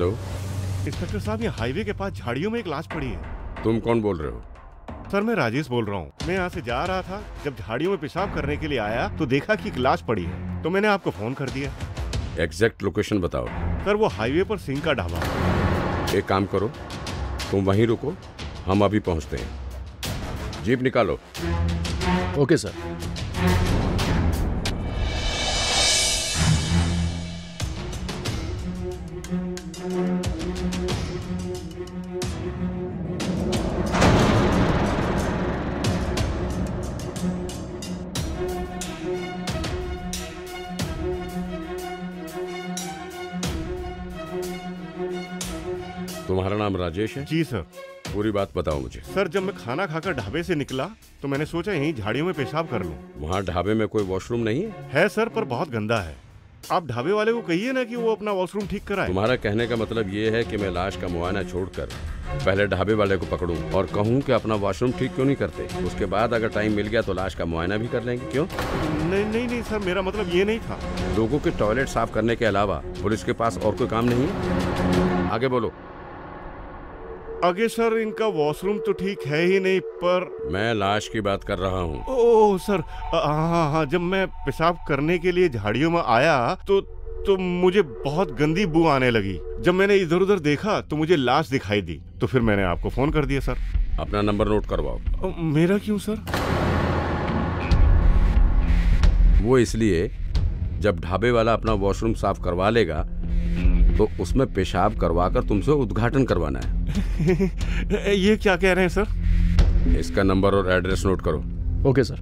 Hello inspector साहब, ये highway के पास झाड़ियों में एक लाश पड़ी है। तुम कौन बोल रहे हो? सर, मैं राजेश बोल रहा हूँ। मैं यहाँ से जा रहा था, जब झाड़ियों में पेशाब करने के लिए आया तो देखा कि एक लाश पड़ी है, तो मैंने आपको फोन कर दिया। एग्जैक्ट लोकेशन बताओ। सर, वो हाईवे पर सिंह का ढाबा। एक काम करो, तुम वहीं रुको, हम अभी पहुंचते हैं। जीप निकालो। Okay sir. तुम्हारा नाम राजेश है? जी सर। पूरी बात बताओ मुझे। सर, जब मैं खाना खाकर ढाबे से निकला तो मैंने सोचा यहीं झाड़ियों में पेशाब कर लूं। वहाँ ढाबे में कोई वॉशरूम नहीं है? है सर, पर बहुत गंदा है। आप ढाबे वाले को कहिए ना कि वो अपना वॉशरूम ठीक कराए। तुम्हारा कहने का मतलब ये है कि मैं लाश का मुआयना छोड़कर पहले ढाबे वाले को पकड़ूं और कहूं कि अपना वॉशरूम ठीक क्यों नहीं करते, उसके बाद अगर टाइम मिल गया तो लाश का मुआयना भी कर लेंगे। क्यों? नहीं नहीं नहीं सर, मेरा मतलब ये नहीं था। लोगों के टॉयलेट साफ करने के अलावा पुलिस के पास और कोई काम नहीं है? आगे बोलो। आगे सर, इनका वॉशरूम तो ठीक है ही नहीं, पर मैं लाश की बात कर रहा हूँ। ओह सर, हाँ, जब मैं पेशाब करने के लिए झाड़ियों में आया तो मुझे बहुत गंदी बू आने लगी। जब मैंने इधर उधर देखा तो मुझे लाश दिखाई दी, तो फिर मैंने आपको फोन कर दिया सर। अपना नंबर नोट करवाओ। मेरा क्यों सर? वो इसलिए, जब ढाबे वाला अपना वॉशरूम साफ करवा लेगा तो उसमें पेशाब करवाकर तुमसे उद्घाटन करवाना है। ये क्या कह रहे हैं सर? इसका नंबर और एड्रेस नोट करो। Okay sir.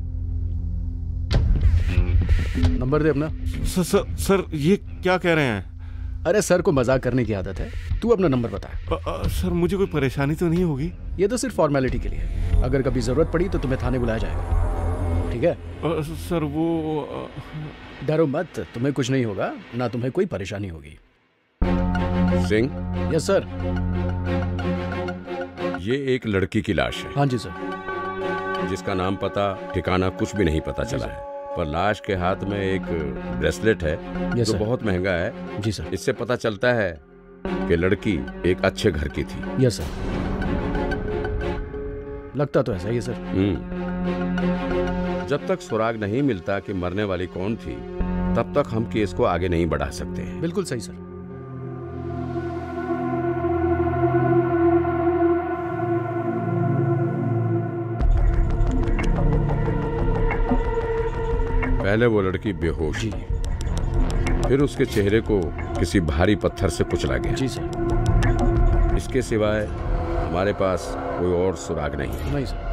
नंबर दे अपना। सर, ये क्या कह रहे हैं? अरे सर को मजाक करने की आदत है, तू अपना नंबर बता। सर, मुझे कोई परेशानी तो नहीं होगी? ये तो सिर्फ फॉर्मेलिटी के लिए है, अगर कभी जरूरत पड़ी तो तुम्हें थाने बुलाया जाएगा, ठीक है? सर वो डरो मत, तुम्हें कुछ नहीं होगा, ना तुम्हें कोई परेशानी होगी। सिंह? Yes sir. ये एक लड़की की लाश है। हाँ जी सर। जिसका नाम पता ठिकाना कुछ भी नहीं पता चला है, पर लाश के हाथ में एक ब्रेसलेट है जो बहुत महंगा है। जी सर। इससे पता चलता है कि लड़की एक अच्छे घर की थी। Yes sir. लगता तो ऐसा ही है सर। जब तक सुराग नहीं मिलता कि मरने वाली कौन थी, तब तक हम केस को आगे नहीं बढ़ा सकते हैं। बिल्कुल सही सर। पहले वो लड़की बेहोश थी, फिर उसके चेहरे को किसी भारी पत्थर से कुचला गया। जी सर। इसके सिवाय हमारे पास कोई और सुराग नहीं है। नहीं सर।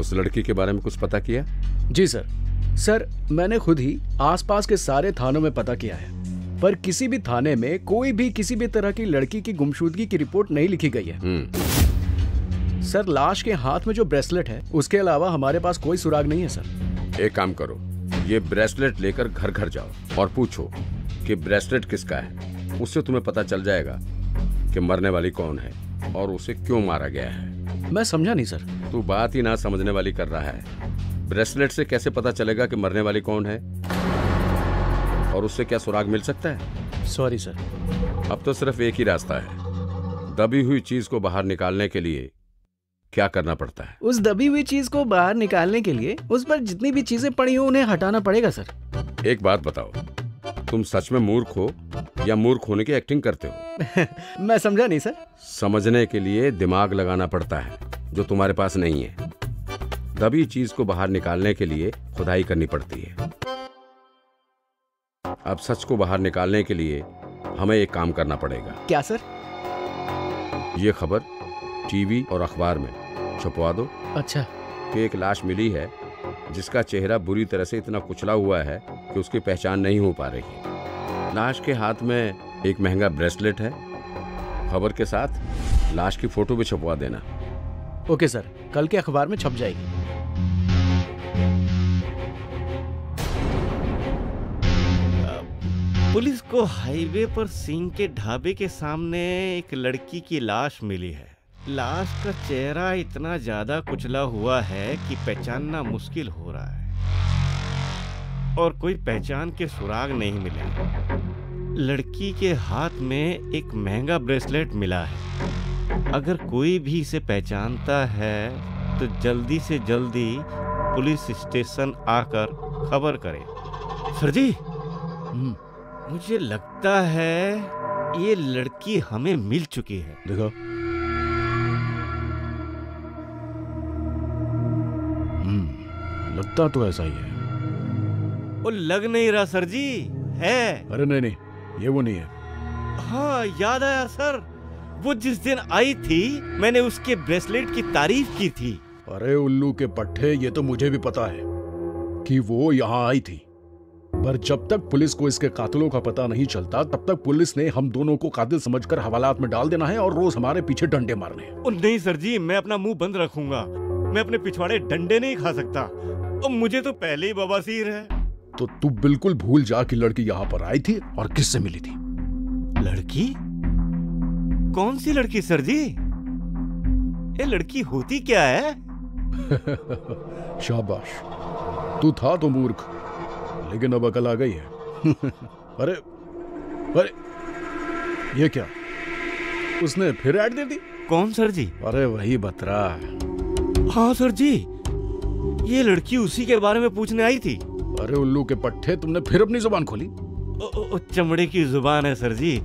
उस लड़की के बारे में कुछ पता किया? जी सर। सर, मैंने खुद ही आसपास के सारे थानों में पता किया है, पर किसी भी थाने में कोई भी किसी भी तरह की लड़की की गुमशुदगी की रिपोर्ट नहीं लिखी गई है। सर, लाश के हाथ में जो ब्रेसलेट है उसके अलावा हमारे पास कोई सुराग नहीं है सर। एक काम करो, ये ब्रेसलेट लेकर घर घर जाओ और पूछो कि ब्रेसलेट किसका है। उससे तुम्हें पता चल जाएगा कि मरने वाली कौन है और उसे क्यों मारा गया है। मैं समझा नहीं सर। तू बात ही ना समझने वाली कर रहा है। ब्रेसलेट से कैसे पता चलेगा कि मरने वाली कौन है और उससे क्या सुराग मिल सकता है? Sorry sir. अब तो सिर्फ एक ही रास्ता है। दबी हुई चीज को बाहर निकालने के लिए क्या करना पड़ता है? उस दबी हुई चीज को बाहर निकालने के लिए उस पर जितनी भी चीजें पड़ी हो उन्हें हटाना पड़ेगा सर। एक बात बताओ, तुम सच में मूर्ख हो या मूर्ख होने की एक्टिंग करते हो? मैं समझा नहीं सर। समझने के लिए दिमाग लगाना पड़ता है, जो तुम्हारे पास नहीं है। दबी चीज को बाहर निकालने के लिए खुदाई करनी पड़ती है। अब सच को बाहर निकालने के लिए हमें एक काम करना पड़ेगा। क्या सर? ये खबर टीवी और अखबार में छपवा दो। अच्छा। कि एक लाश मिली है जिसका चेहरा बुरी तरह से इतना कुचला हुआ है कि उसकी पहचान नहीं हो पा रही। लाश के हाथ में एक महंगा ब्रेसलेट है। खबर के साथ लाश की फोटो भी छपवा देना। ओके सर, कल के अखबार में छप जाएगी। पुलिस को हाईवे पर सिंह के ढाबे के सामने एक लड़की की लाश मिली है। लाश का चेहरा इतना ज्यादा कुचला हुआ है कि पहचानना मुश्किल हो रहा है और कोई पहचान के सुराग नहीं मिले। लड़की के हाथ में एक महंगा ब्रेसलेट मिला है। अगर कोई भी इसे पहचानता है तो जल्दी से जल्दी पुलिस स्टेशन आकर खबर करे। सर जी, मुझे लगता है ये लड़की हमें मिल चुकी है। देखो, लगता तो ऐसा ही है। वो लग नहीं रहा सर जी, है। अरे नहीं नहीं, ये वो नहीं है। हाँ, याद आया सर, वो जिस दिन आई थी मैंने उसके ब्रेसलेट की तारीफ की थी। अरे उल्लू के पट्टे, ये तो मुझे भी पता है कि वो यहाँ आई थी, पर जब तक पुलिस को इसके कातिलों का पता नहीं चलता तब तक पुलिस ने हम दोनों को कातिल समझकर हवालात में डाल देना है और रोज हमारे पीछे डंडे मारने हैं। ओ नहीं सर जी, मैं अपना मुंह बंद रखूंगा। मैं अपने पिछवाड़े डंडे नहीं खा सकता और मुझे तो पहले ही बवासीर है। तो तू बिल्कुल भूल जा कि लड़की यहाँ पर आई थी और किससे मिली थी। लड़की? कौन सी लड़की सर जी? ये लड़की होती क्या है? शाबाश, तू था तो मूर्ख, लेकिन अब अकल आ गई है। अरे अरे, ये क्या, उसने फिर ऐड दे दी? कौन सर जी? अरे वही बतरा। हाँ सर जी, ये लड़की उसी के बारे में पूछने आई थी। अरे उल्लू के पट्टे, तुमने फिर अपनी जुबान खोली। चमड़े की जुबान है सर जी,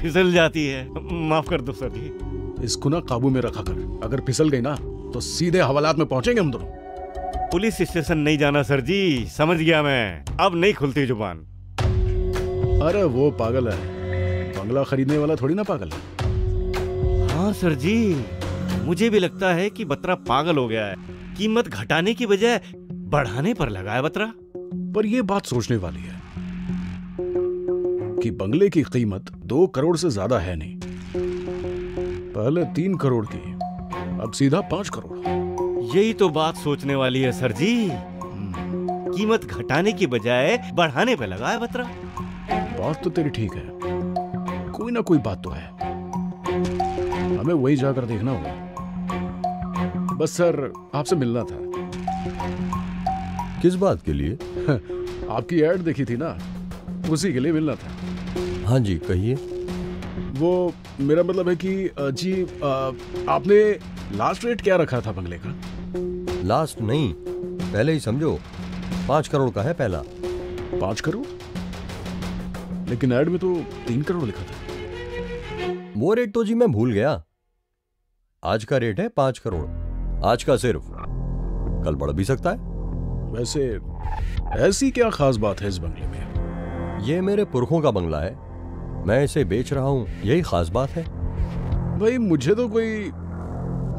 फिसल जाती है, माफ कर दो सर जी। इसको ना काबू में रखा कर, अगर फिसल गई ना तो सीधे हवालात में पहुंचेंगे हम दोनों। पुलिस स्टेशन नहीं जाना सर जी, समझ गया मैं, अब नहीं खुलती जुबान। अरे वो पागल है, बंगला खरीदने वाला थोड़ी ना पागल है। हाँ सर जी, मुझे भी लगता है कि बतरा पागल हो गया है। कीमत घटाने की बजाय बढ़ाने पर लगा है बतरा। पर यह बात सोचने वाली है कि बंगले की कीमत 2 करोड़ से ज्यादा है नहीं। पहले 3 करोड़ की, अब सीधा 5 करोड़। यही तो बात सोचने वाली है सर जी। कीमत घटाने की बजाय बढ़ाने पे लगा है बतरा। बात तो तेरी ठीक है, कोई ना कोई बात तो है, हमें वही जाकर देखना होगा। बस सर, आपसे मिलना था। किस बात के लिए? आपकी ऐड देखी थी ना, उसी के लिए मिलना था। हाँ जी, कहिए। वो मेरा मतलब है कि जी, आपने लास्ट रेट क्या रखा था बंगले का? लास्ट नहीं, पहले ही समझो, 5 करोड़ का है पहला। 5 करोड़? लेकिन ऐड में तो 3 करोड़ लिखा था। वो रेट तो जी मैं भूल गया। आज का रेट है 5 करोड़। आज का सिर्फ, कल बढ़ भी सकता है। वैसे ऐसी क्या खास बात है इस बंगले में? ये मेरे पुरखों का बंगला है, मैं इसे बेच रहा हूं, यही खास बात है। भाई मुझे तो कोई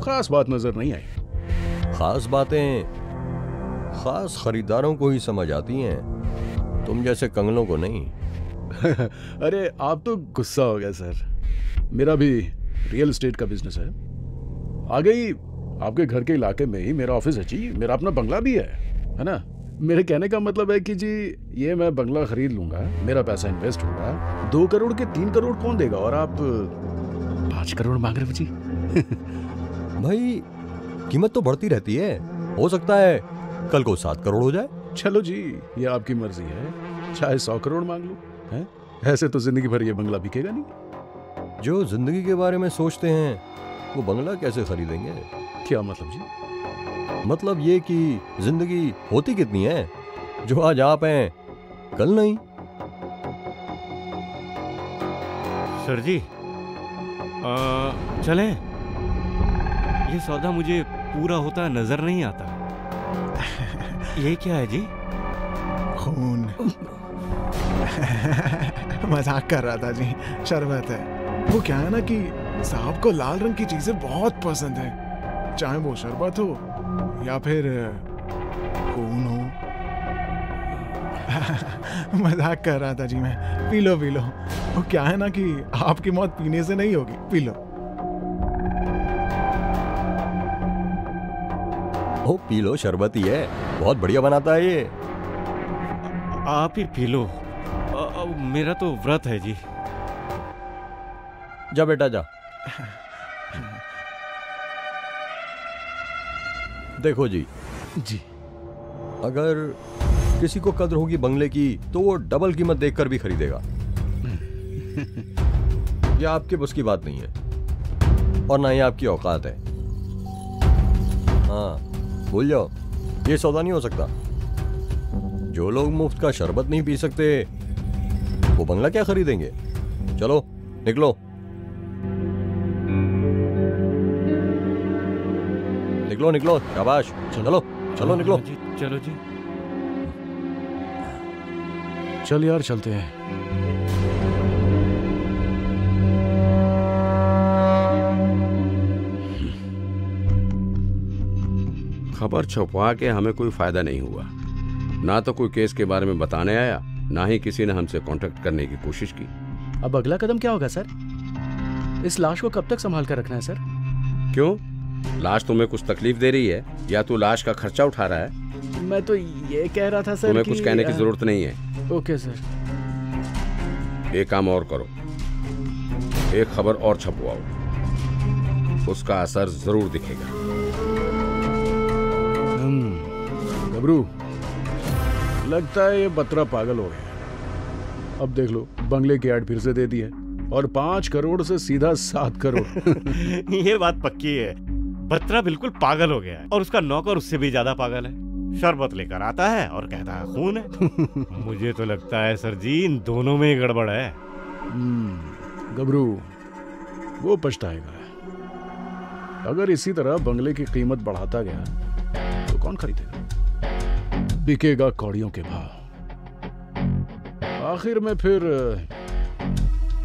खास बात नजर नहीं आई। खास बातें खास खरीदारों को ही समझ आती हैं, तुम जैसे कंगलों को नहीं। अरे आप तो गुस्सा हो गया सर, मेरा भी रियल एस्टेट का बिजनेस है। आ गई आपके घर के इलाके में ही मेरा ऑफिस है जी, मेरा अपना बंगला भी है ना। मेरे कहने का मतलब है कि जी, ये मैं बंगला खरीद लूंगा, मेरा पैसा इन्वेस्ट होगा, 2 करोड़ के 3 करोड़ कौन देगा, और आप 5 करोड़ मांग रहे हो जी। भाई कीमत तो बढ़ती रहती है, हो सकता है कल को 7 करोड़ हो जाए। चलो जी, ये आपकी मर्जी है, चाहे 100 करोड़ मांग लो, हैं? ऐसे तो जिंदगी भर ये बंगला बिकेगा नहीं। जो जिंदगी के बारे में सोचते हैं वो बंगला कैसे खरीदेंगे? क्या मतलब जी? मतलब ये कि जिंदगी होती कितनी है, जो आज आप हैं कल नहीं। सर जी, चलें? ये सौदा मुझे पूरा होता नजर नहीं आता। ये क्या है जी? खून। मजाक कर रहा था जी, शरबत है। वो क्या है ना कि साहब को लाल रंग की चीजें बहुत पसंद है, चाहे वो शरबत हो या फिर खून हो। मजाक कर रहा था जी मैं। P low P low. वो क्या है ना कि आपकी मौत पीने से नहीं होगी, P low. O P low, शरबत ही है, बहुत बढ़िया बनाता है ये। आप ही पी लो, मेरा तो व्रत है जी। जा बेटा जा। देखो जी, अगर किसी को कद्र होगी बंगले की तो वो डबल कीमत देखकर भी खरीदेगा। यह आपके बस की बात नहीं है और ना ही आपकी औकात है। हाँ, भूल जाओ, ये सौदा नहीं हो सकता। जो लोग मुफ्त का शरबत नहीं पी सकते वो बंगला क्या खरीदेंगे। चलो निकलो, निकलो निकलो, शाबाश, चलो चलो निकलो। जी, चलो जी। चल यार, चलते हैं। खबर छुपवा के हमें कोई फायदा नहीं हुआ। ना तो कोई केस के बारे में बताने आया, ना ही किसी ने हमसे कांटेक्ट करने की कोशिश की। अब अगला कदम क्या होगा सर? इस लाश को कब तक संभाल कर रखना है सर? क्यों, लाश तुम्हें कुछ तकलीफ दे रही है या तू लाश का खर्चा उठा रहा है? मैं तो ये कह रहा था सर तुम्हें कि कुछ कहने की जरूरत नहीं है। Okay sir. एक काम और करो, एक खबर और छपवाओ, उसका असर जरूर दिखेगा। गबरू, लगता है ये बतरा पागल हो गया। अब देख लो, बंगले की ऐड फिर से दे दी है और 5 करोड़ से सीधा 7 करोड़। ये बात पक्की है, बत्रा बिल्कुल पागल हो गया है और उसका नौकर उससे भी ज्यादा पागल है। शरबत लेकर आता है और कहता है खून है। मुझे तो लगता है सर जी, इन दोनों में ही गड़बड़ है। गबरू, वो पछताएगा। अगर इसी तरह बंगले की कीमत बढ़ाता गया तो कौन खरीदेगा? बिकेगा कौड़ियों के भाव। आखिर में फिर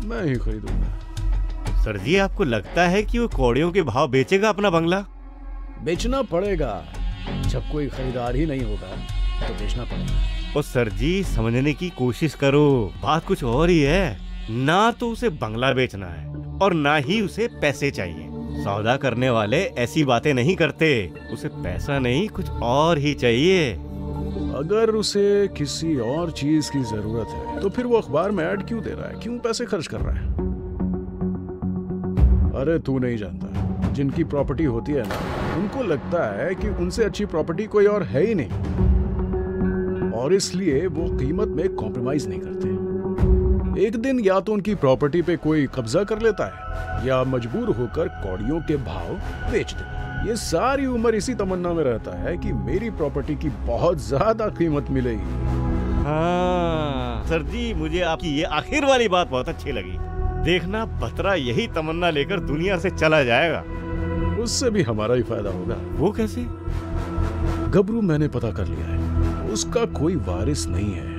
मैं ही खरीदूंगा। सर जी, आपको लगता है कि वो कौड़ियों के भाव बेचेगा अपना बंगला? बेचना पड़ेगा। जब कोई खरीदार ही नहीं होगा तो बेचना पड़ेगा। और सर जी, समझने की कोशिश करो, बात कुछ और ही है। ना तो उसे बंगला बेचना है और ना ही उसे पैसे चाहिए। सौदा करने वाले ऐसी बातें नहीं करते। उसे पैसा नहीं, कुछ और ही चाहिए। अगर उसे किसी और चीज की जरूरत है तो फिर वो अखबार में ऐड क्यों दे रहा है? क्यों पैसे खर्च कर रहा है? अरे तू नहीं जानता, जिनकी प्रॉपर्टी होती है ना, उनको लगता है कि उनसे अच्छी प्रॉपर्टी कोई और है ही नहीं, और इसलिए वो कीमत में कॉम्प्रोमाइज नहीं करते। एक दिन या तो उनकी प्रॉपर्टी पे कोई कब्जा कर लेता है या मजबूर होकर कौड़ियों के भाव बेच देता है। ये सारी उम्र इसी तमन्ना में रहता है कि मेरी प्रॉपर्टी की बहुत ज्यादा कीमत मिलेगी। हाँ सर जी, मुझे आपकी ये आखिर वाली बात बहुत अच्छी लगी। देखना, बतरा यही तमन्ना लेकर दुनिया से चला जाएगा। उससे भी हमारा ही फायदा होगा। वो कैसे? गबरू, मैंने पता कर लिया है, उसका कोई वारिस नहीं है।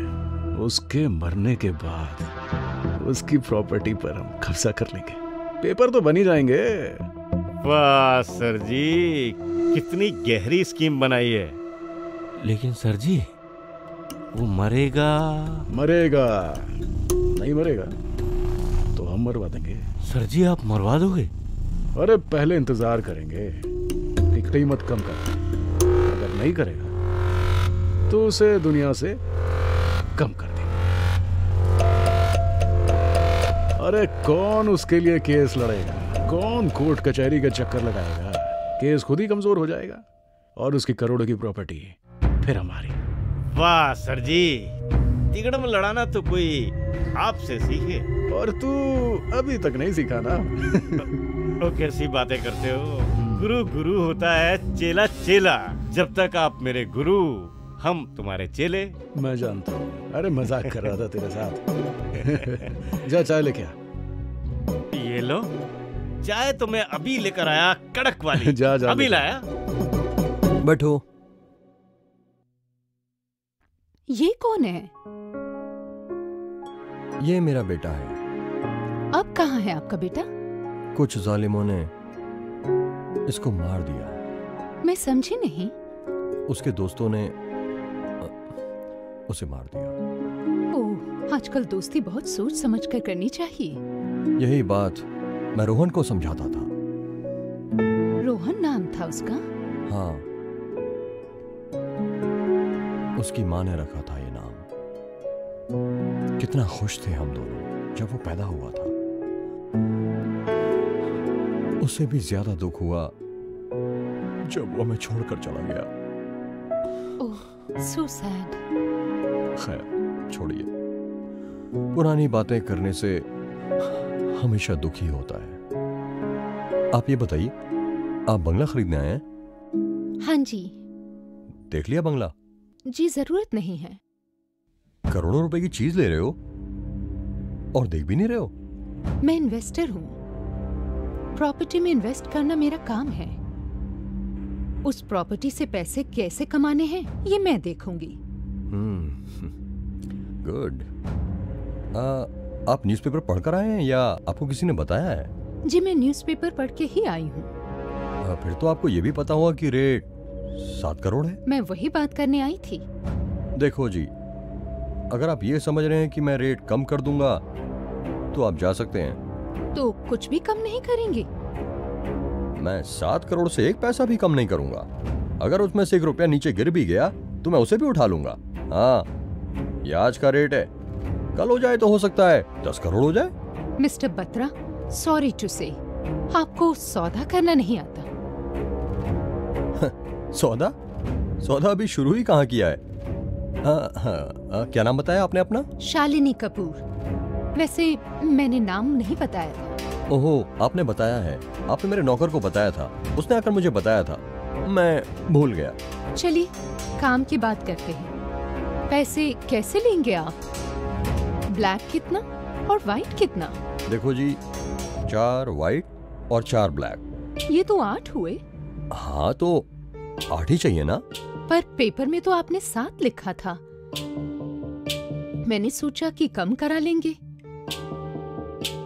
उसके मरने के बाद उसकी प्रॉपर्टी पर हम कब्जा कर लेंगे। पेपर तो बन ही जाएंगे। वाह सर जी, कितनी गहरी स्कीम बनाई है। लेकिन सर जी, वो मरेगा? मरेगा नहीं, मरेगा तो हम मरवा देंगे। सर जी, आप मरवा दोगे? अरे पहले इंतजार करेंगे कि कीमत कम कर। अगर नहीं करेगा तो उसे दुनिया से कम कर देंगे। अरे कौन उसके लिए केस लड़ेगा? कौन कोर्ट कचहरी का चक्कर लगाएगा? केस खुद ही कमजोर हो जाएगा और उसकी करोड़ों की प्रॉपर्टी फिर हमारी। वाह सर जी, तिगड़म लड़ाना तो कोई आपसे सीखे। और तू अभी तक नहीं सीखा ना। तो कैसी बातें करते हो? गुरु गुरु होता है, चेला चेला। जब तक आप मेरे गुरु, हम तुम्हारे चेले। मैं जानता हूँ। अरे मजाक कर रहा था तेरे साथ। जा चाय लेके आ। ये लो, चाय तो मैं अभी लेकर आया, कड़क वाली। जा अभी लाया। बैठो। ये कौन है? ये मेरा बेटा है। अब कहाँ है आपका बेटा? कुछ जालिमों ने इसको मार दिया। मैं समझी नहीं। उसके दोस्तों ने उसे मार दिया। ओह, आजकल दोस्ती बहुत सोच समझ कर करनी चाहिए। यही बात मैं रोहन को समझाता था। रोहन नाम था उसका? हाँ, उसकी माँ ने रखा था ये नाम। कितना खुश थे हम दोनों जब वो पैदा हुआ था। उससे भी ज्यादा दुख हुआ जब वो हमें छोड़कर चला गया। ओह, सो सैड। खैर छोड़िए, पुरानी बातें करने से हमेशा दुखी होता है। आप ये बताइए, आप बंगला खरीदने आए हैं? हाँ जी। देख लिया बंगला? जी जरूरत नहीं है। करोड़ों रुपए की चीज ले रहे हो और देख भी नहीं रहे हो? मैं इन्वेस्टर हूँ। प्रॉपर्टी में इन्वेस्ट करना मेरा काम है। उस प्रॉपर्टी से पैसे कैसे कमाने हैं ये मैं देखूंगी। गुड। आप न्यूज़पेपर पढ़कर आए हैं या आपको किसी ने बताया है? जी मैं न्यूज़पेपर पढ़ के ही आई हूँ। फिर तो आपको ये भी पता होगा कि रेट 7 करोड़ है। मैं वही बात करने आई थी। देखो जी, अगर आप ये समझ रहे हैं कि मैं रेट कम कर दूंगा तो आप जा सकते हैं। तो कुछ भी कम नहीं करेंगे? मैं 7 करोड़ से 1 पैसा भी कम नहीं करूंगा। अगर उसमें से 1 रुपया नीचे गिर भी गया तो मैं उसे भी उठा लूंगा। हाँ, ये आज का रेट है, कल हो जाए तो हो सकता है 10 करोड़ हो जाए। मिस्टर बत्रा, सॉरी टू से, आपको सौदा करना नहीं आता। सौदा? सौदा अभी शुरू ही कहाँ किया है। हाँ, क्या नाम बताया आपने अपना? शालिनी कपूर। वैसे मैंने नाम नहीं बताया था। ओहो, आपने बताया है। आपने मेरे नौकर को बताया था, उसने आकर मुझे बताया था, मैं भूल गया। चलिए काम की बात करते हैं। पैसे कैसे लेंगे आप? ब्लैक कितना और व्हाइट कितना? देखो जी, 4 व्हाइट और 4 ब्लैक। ये तो 8 हुए। हाँ तो 8 ही चाहिए ना? पर पेपर में तो आपने 7 लिखा था। मैंने सोचा कि कम करा लेंगे।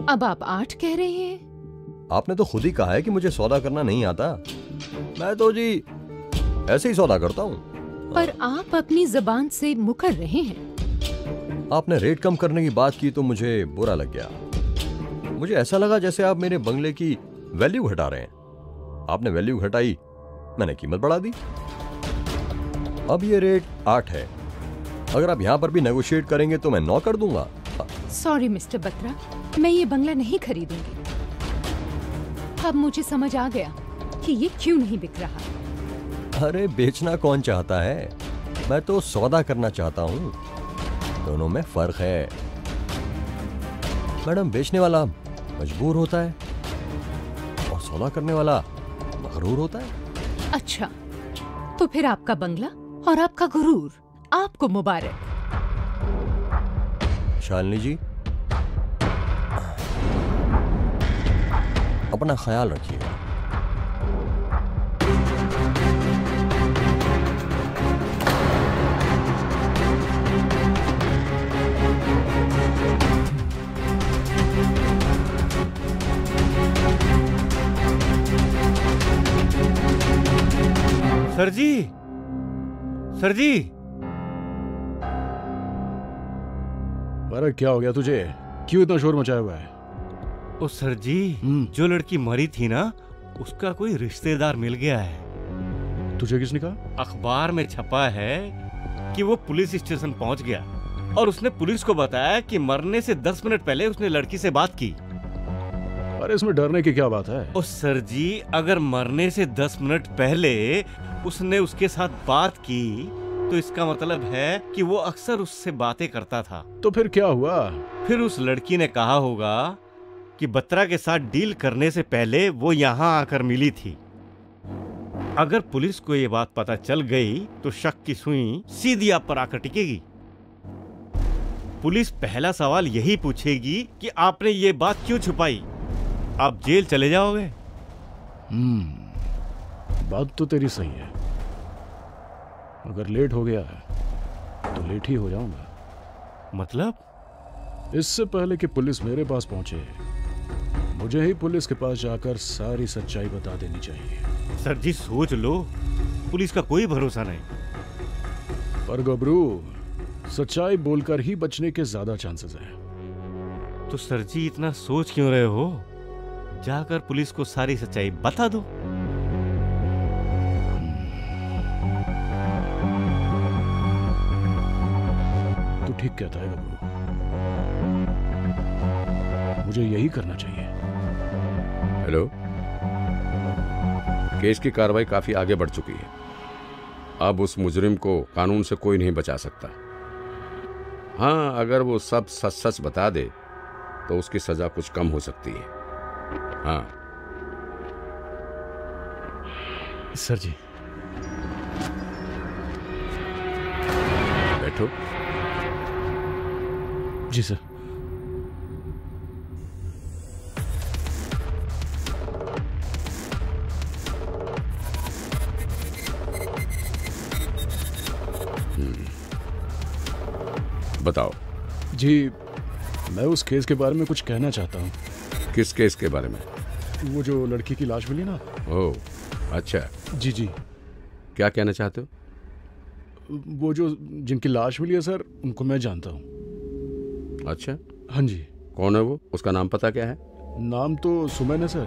अब आप 8 कह रहे हैं। आपने तो खुद ही कहा है कि मुझे सौदा करना नहीं आता। मैं तो जी ऐसे ही सौदा करता हूँ। पर आप अपनी जबान से मुकर रहे हैं। आपने रेट कम करने की बात की तो मुझे बुरा लग गया। मुझे ऐसा लगा जैसे आप मेरे बंगले की वैल्यू घटा रहे हैं। आपने वैल्यू घटाई, मैंने कीमत बढ़ा दी। अब ये रेट 8 है। अगर आप यहाँ पर भी नेगोशिएट करेंगे तो मैं 9 कर दूंगा। सॉरी मिस्टर बत्रा, मैं ये बंगला नहीं खरीदूंगी। अब मुझे समझ आ गया कि ये क्यों नहीं बिक रहा। अरे बेचना कौन चाहता है, मैं तो सौदा करना चाहता हूँ। दोनों में फर्क है मैडम। बेचने वाला मजबूर होता है और सौदा करने वाला मगरूर होता है। अच्छा, तो फिर आपका बंगला और आपका गुरूर आपको मुबारक। शालिनी जी, अपना ख्याल रखिएगा। सर जी, सर जी। अरे क्या हो गया तुझे? क्यों इतना शोर मचाया हुआ है? ओ सर जी, जो लड़की मरी थी ना, उसका कोई रिश्तेदार मिल गया है। तुझे किसने कहा? अखबार में छपा है कि वो पुलिस स्टेशन पहुंच गया और उसने पुलिस को बताया कि मरने से 10 मिनट पहले उसने लड़की से बात की। अरे इसमें डरने की क्या बात है? ओ सर जी, अगर मरने से 10 मिनट पहले उसने उसके साथ बात की तो इसका मतलब है कि वो अक्सर उससे बातें करता था। तो फिर क्या हुआ? फिर उस लड़की ने कहा होगा कि बत्रा के साथ डील करने से पहले वो यहाँ आकर मिली थी। अगर पुलिस को ये बात पता चल गई तो शक की सुई सीधी आप पर आकर टिकेगी। पुलिस पहला सवाल यही पूछेगी कि आपने ये बात क्यों छुपाई। आप जेल चले जाओगे। बात तो तेरी सही है। अगर लेट हो गया है तो लेट ही हो जाऊंगा। मतलब? इससे पहले कि पुलिस मेरे पास पहुंचे, मुझे ही पुलिस के पास जाकर सारी सच्चाई बता देनी चाहिए। सर जी सोच लो, पुलिस का कोई भरोसा नहीं। पर गबरू, सच्चाई बोलकर ही बचने के ज्यादा चांसेस हैं। तो सर जी इतना सोच क्यों रहे हो? जाकर पुलिस को सारी सच्चाई बता दो। तू ठीक कहता है गबरू, मुझे यही करना चाहिए। हेलो, केस की कार्रवाई काफी आगे बढ़ चुकी है। अब उस मुजरिम को कानून से कोई नहीं बचा सकता। हाँ, अगर वो सब सच सच बता दे तो उसकी सजा कुछ कम हो सकती है। हाँ सर जी। बैठो। जी सर। बताओ। जी, मैं उस केस के बारे में कुछ कहना चाहता हूँ। किस केस के बारे में? वो जो लड़की की लाश मिली ना। ओह, अच्छा। जी जी। क्या कहना चाहते हो? वो जो जिनकी लाश मिली है सर, उनको मैं जानता हूँ। अच्छा, हाँ जी। कौन है वो? उसका नाम पता क्या है? नाम तो सुमन है सर।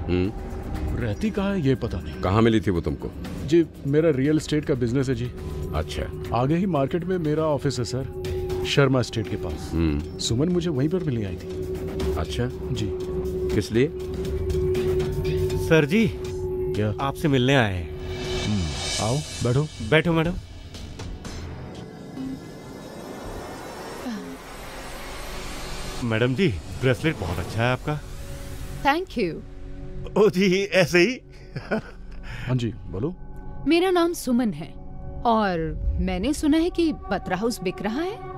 रहती कहाँ है ये पता नहीं। कहाँ मिली थी वो तुमको? जी, मेरा रियल एस्टेट का बिजनेस है जी। अच्छा। आगे ही मार्केट में मेरा ऑफिस है सर, शर्मा एस्टेट के पास। सुमन मुझे वहीं पर मिली आई थी। अच्छा जी। किस लिए? सर जी, क्या? आपसे मिलने आए हैं। आओ, बैठो। बैठो मैडम। मैडम जी, ब्रेसलेट बहुत अच्छा है आपका। Thank you. ओ जी, ऐसे ही। हाँ जी, बोलो। मेरा नाम सुमन है और मैंने सुना है कि बत्रा हाउस बिक रहा है।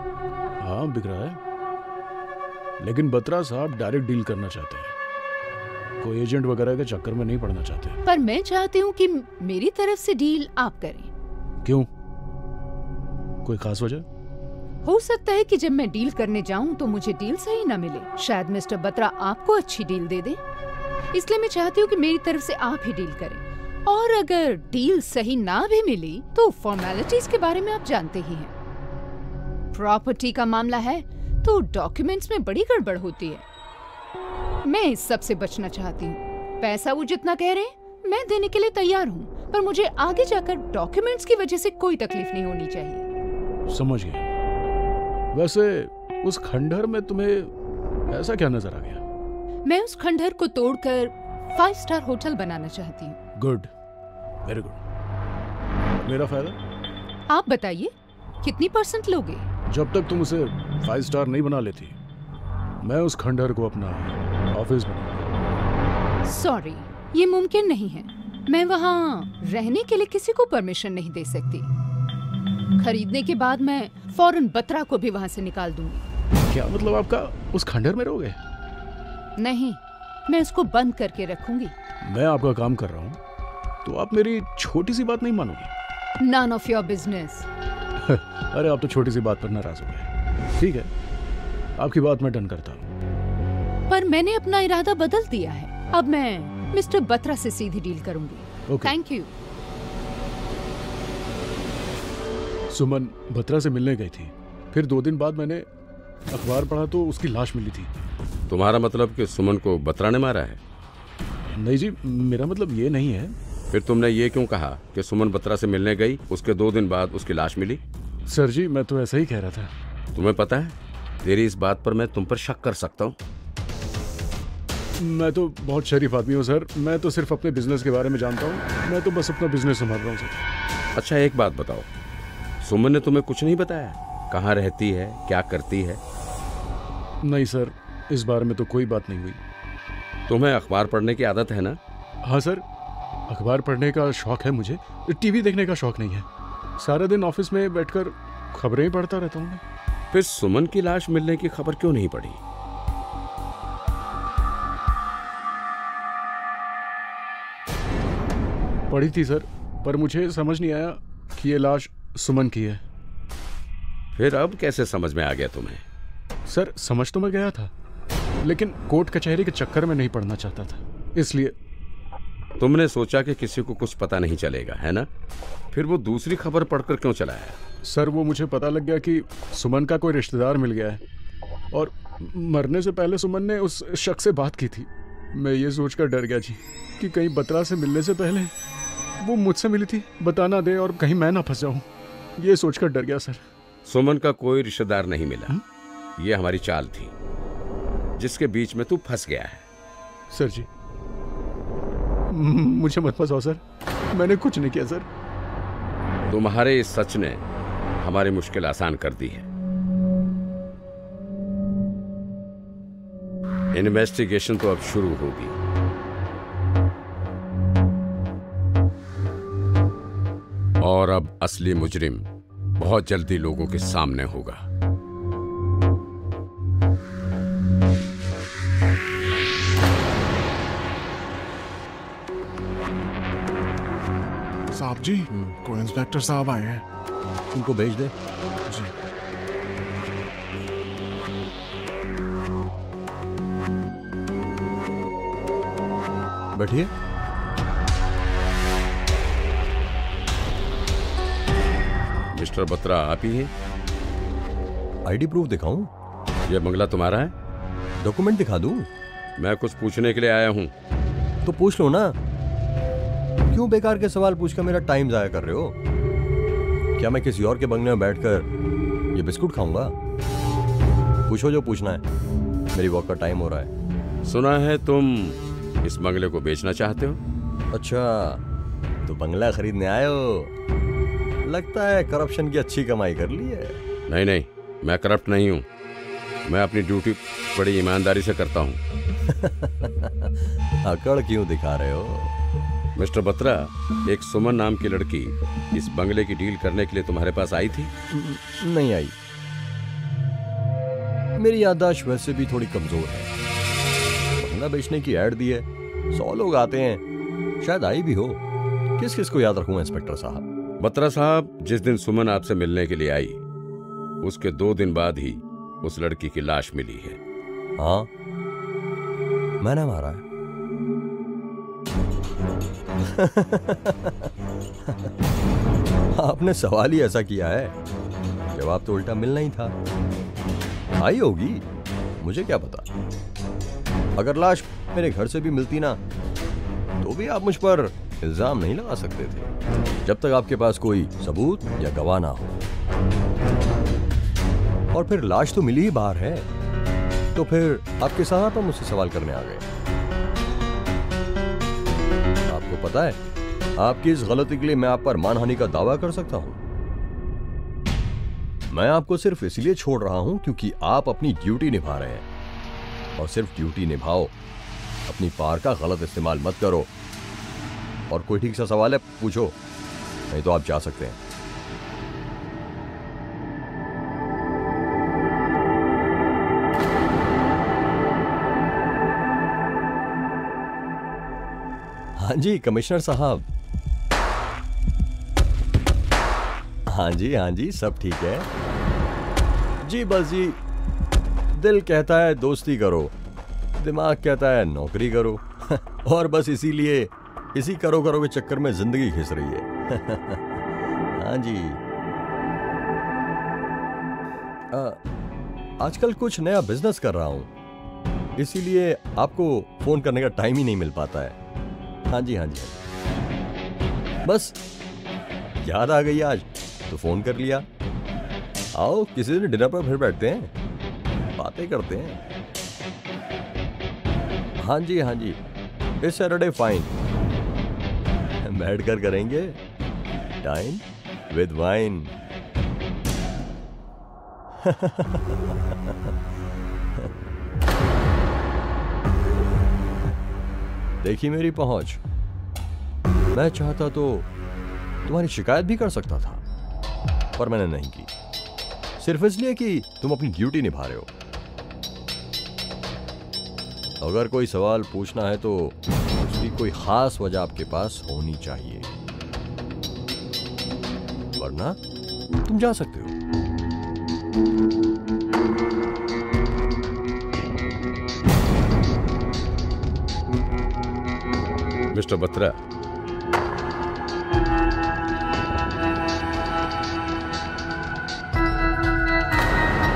हाँ, बिक रहा है, लेकिन बत्रा साहब डायरेक्ट डील करना चाहते हैं, कोई एजेंट वगैरह के चक्कर में नहीं पड़ना चाहते। पर मैं चाहती हूँ कि मेरी तरफ से डील आप करें। क्यों? कोई खास वजह? हो सकता है कि जब मैं डील करने जाऊं तो मुझे डील सही न मिले। शायद मिस्टर बत्रा आपको अच्छी डील दे दे, इसलिए मैं चाहती हूँ कि मेरी तरफ से आप ही डील करें। और अगर डील सही ना भी मिली तो फॉर्मेलिटीज के बारे में आप जानते ही हैं। प्रॉपर्टी का मामला है तो डॉक्यूमेंट्स में बड़ी गड़बड़ होती है। मैं इस सब से बचना चाहती हूँ। पैसा वो जितना कह रहे हैं मैं देने के लिए तैयार हूँ, पर मुझे आगे जाकर डॉक्यूमेंट्स की वजह से कोई तकलीफ नहीं होनी चाहिए। समझ गया। वैसे उस खंडहर में तुम्हें ऐसा क्या नजर आ गया? मैं उस खंडहर को तोड़कर 5 स्टार होटल बनाना चाहती हूँ। Good, very good. मेरा फायदा? आप बताइए, कितनी % लोगे? जब तक तुम उसे 5 स्टार नहीं बना लेती, मैं उस खंडहर को अपना ऑफिस बनाऊंगा। सॉरी, ये मुमकिन नहीं है। मैं वहाँ रहने के लिए किसी को परमिशन नहीं दे सकती। खरीदने के बाद मैं फौरन बत्रा को भी वहाँ से निकाल दूंगी। क्या मतलब आपका? उस खंडहर में रहोगे? नहीं, मैं उसको बंद करके रखूंगी। मैं आपका काम कर रहा हूँ तो आप मेरी छोटी सी बात नहीं मानोगी? None of your business। अरे आप तो छोटी सी बात पर नाराज हो गए। ठीक है, आपकी बात मैं डन करता हूँ। पर मैंने अपना इरादा बदल दिया है। अब मैं मिस्टर बत्रा से सीधी डील करूंगी। Thank you. सुमन बत्रा से मिलने गई थी, फिर 2 दिन बाद मैंने अखबार पढ़ा तो उसकी लाश मिली थी। तुम्हारा मतलब कि सुमन को बत्रा ने मारा है? नहीं जी, मेरा मतलब ये नहीं है। फिर तुमने ये क्यों कहा कि सुमन बत्रा से मिलने गई, उसके 2 दिन बाद उसकी लाश मिली? सर जी, मैं तो ऐसा ही कह रहा था। तुम्हें पता है, तेरी इस बात पर मैं तुम पर शक कर सकता हूँ। मैं तो बहुत शरीफ आदमी हूँ सर, मैं तो सिर्फ अपने बिजनेस के बारे में जानता हूँ। मैं तो बस अपना बिजनेस संभाल रहा हूँ सर। अच्छा, एक बात बताओ, सुमन ने तुम्हें कुछ नहीं बताया? कहाँ रहती है, क्या करती है? नहीं सर, इस बारे में तो कोई बात नहीं हुई। तुम्हें अखबार पढ़ने की आदत है ना? हाँ सर, अखबार पढ़ने का शौक है मुझे, टीवी देखने का शौक नहीं है। सारा दिन ऑफिस में बैठकर खबरें ही पढ़ता रहता हूँ मैं। फिर सुमन की लाश मिलने की खबर क्यों नहीं पड़ी? पढ़ी थी सर, पर मुझे समझ नहीं आया कि ये लाश सुमन की है। फिर अब कैसे समझ में आ गया तुम्हें? सर, समझ तो मैं गया था, लेकिन कोर्ट कचहरी के चक्कर में नहीं पड़ना चाहता था, इसलिए। तुमने सोचा कि किसी को कुछ पता नहीं चलेगा, है ना? फिर वो दूसरी खबर पढ़कर क्यों चलाया? सर, वो मुझे पता लग गया कि सुमन का कोई रिश्तेदार मिल गया है और मरने से पहले सुमन ने उस शख्स से बात की थी। मैं ये सोचकर डर गया जी कि कहीं बत्रा से मिलने से पहले वो मुझसे मिली थी, बता ना दे और कहीं मैं ना फंस जाऊं। ये सोचकर डर गया सर। सुमन का कोई रिश्तेदार नहीं मिला। ये हमारी चाल थी जिसके बीच में तू फंस गया है। सर जी, मुझे मत फंसाओ सर, मैंने कुछ नहीं किया सर। तुम्हारे इस सच ने हमारी मुश्किल आसान कर दी है। इन्वेस्टिगेशन तो अब शुरू होगी। और अब असली मुजरिम बहुत जल्दी लोगों के सामने होगा। साहब जी, कोई इंस्पेक्टर साहब आए हैं। उनको भेज दे। जी। बैठिए। मिस्टर बत्रा, आप ही हैं? आईडी प्रूफ दिखाऊं? यह बंगला तुम्हारा है? डॉक्यूमेंट दिखा दूं? मैं कुछ पूछने के लिए आया हूं। तो पूछ लो ना। क्यों बेकार के सवाल पूछकर मेरा टाइम जाया कर रहे हो? क्या मैं किसी और के बंगले में बैठकर ये बिस्कुट खाऊंगा? पूछो जो पूछना है, मेरी वॉक का टाइम हो रहा है। सुना है तुम इस बंगले को बेचना चाहते हो? अच्छा, तो बंगला खरीदने आए हो? लगता है करप्शन की अच्छी कमाई कर ली है। नहीं नहीं, मैं करप्ट नहीं हूं। मैं अपनी ड्यूटी बड़ी ईमानदारी से करता हूं। अकड़ क्यों दिखा रहे हो? मिस्टर बत्रा, एक सुमन नाम की लड़की इस बंगले की डील करने के लिए तुम्हारे पास आई थी? नहीं आई। मेरी याददाश्त वैसे भी थोड़ी कमजोर है। बंगला बेचने की ऐड दी है, 100 लोग आते हैं, शायद आई भी हो। किस किस को याद रखूं इंस्पेक्टर साहब? बत्रा साहब, जिस दिन सुमन आपसे मिलने के लिए आई, उसके 2 दिन बाद ही उस लड़की की लाश मिली है। हाँ, मैंने मारा है। आपने सवाल ही ऐसा किया है, जवाब तो उल्टा मिलना ही था। आई होगी, मुझे क्या पता। अगर लाश मेरे घर से भी मिलती ना, तो भी आप मुझ पर इल्जाम नहीं लगा सकते थे, जब तक आपके पास कोई सबूत या गवाह ना हो। और फिर लाश तो मिली ही बाहर है, तो फिर आपके साहब मुझसे सवाल करने आ गए। आपको पता है, आपकी इस गलती के लिए मैं आप पर मानहानि का दावा कर सकता हूं। मैं आपको सिर्फ इसलिए छोड़ रहा हूं क्योंकि आप अपनी ड्यूटी निभा रहे हैं। और सिर्फ ड्यूटी निभाओ, अपनी पावर का गलत इस्तेमाल मत करो। और कोई ठीक सा सवाल है पूछो, नहीं तो आप जा सकते हैं। हाँ जी कमिश्नर साहब। हाँ जी सब ठीक है जी। बस जी, दिल कहता है दोस्ती करो, दिमाग कहता है नौकरी करो। और बस इसीलिए इसी करो करो के चक्कर में जिंदगी घिस रही है। हाँ जी। आजकल कुछ नया बिजनेस कर रहा हूं, इसीलिए आपको फोन करने का टाइम ही नहीं मिल पाता है। हाँ जी। बस याद आ गई आज, तो फोन कर लिया। आओ किसी दिन डिनर पर फिर बैठते हैं, बातें करते हैं। हाँ जी, इस सैटरडे फाइन, बैठकर करेंगे डाइन विद वाइन। देखी मेरी पहुंच। मैं चाहता तो तुम्हारी शिकायत भी कर सकता था, पर मैंने नहीं की, सिर्फ इसलिए कि तुम अपनी ड्यूटी निभा रहे हो। अगर कोई सवाल पूछना है तो उसकी कोई खास वजह आपके पास होनी चाहिए, वरना तुम जा सकते हो। मिस्टर बत्रा,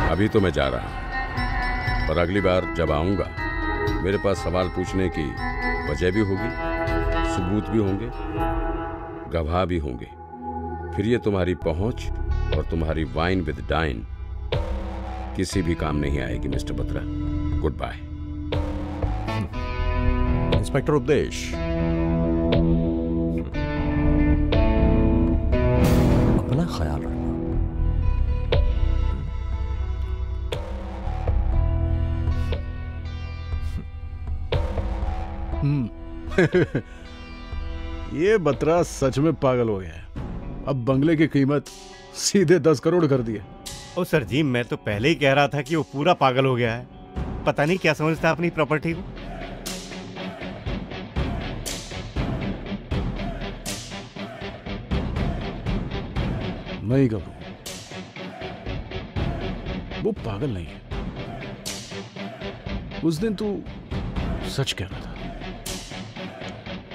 अभी तो मैं जा रहा हूं, पर अगली बार जब आऊंगा मेरे पास सवाल पूछने की वजह भी होगी, सबूत भी होंगे, गवाह भी होंगे। फिर ये तुम्हारी पहुंच और तुम्हारी वाइन विद डाइन किसी भी काम नहीं आएगी mister Batra. Goodbye. Inspector Updesh. ये बत्रा सच में पागल हो गया है। अब बंगले की कीमत सीधे 10 करोड़ कर दी है। ओ सर जी, मैं तो पहले ही कह रहा था कि वो पूरा पागल हो गया है। पता नहीं क्या समझता है अपनी प्रॉपर्टी को। नहीं घबरू, वो पागल नहीं है। उस दिन तू सच कह रहा था,